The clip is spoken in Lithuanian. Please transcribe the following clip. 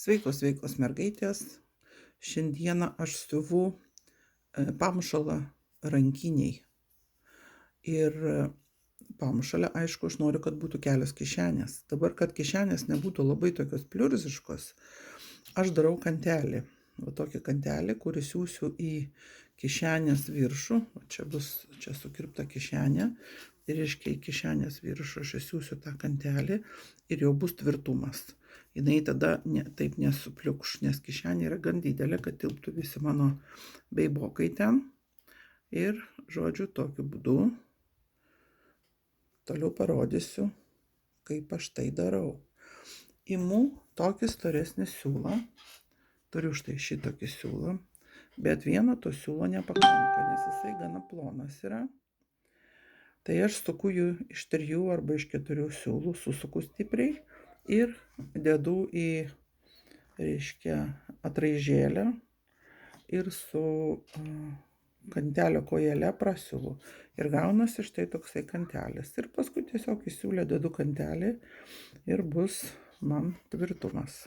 Sveikos mergaitės. Šiandieną aš siuvu pamušalą rankiniai. Ir pamušalę, aišku, aš noriu, kad būtų kelios kišenės. Dabar, kad kišenės nebūtų labai tokios pliurziškos, aš darau kantelį. Va tokį kantelį, kurį siūsiu į kišenės viršų. Čia sukirpta kišenė. Ir reiškia, į kišenės viršų aš siūsiu tą kantelį ir jau bus tvirtumas. Jinai tada taip nesupliukš, nes kišenė yra gan didelė, kad tilptų visi mano beibokai ten. Ir, žodžiu, tokiu būdu toliau parodysiu, kaip aš tai darau. Imu tokį storesnį siūlą, turiu štai šitokį siūlą, bet vieno to siūlo nepakanka, nes jisai gana plonas yra. Tai aš suku jų iš 3 arba iš 4 siūlų, susuku stipriai ir dedu į, reiškia, atraižėlę ir su kantelio kojelė prasiuvu. Ir gaunasi štai toksai kantelis. Ir paskui tiesiog į siūlę dedu kantelį ir bus man tvirtumas.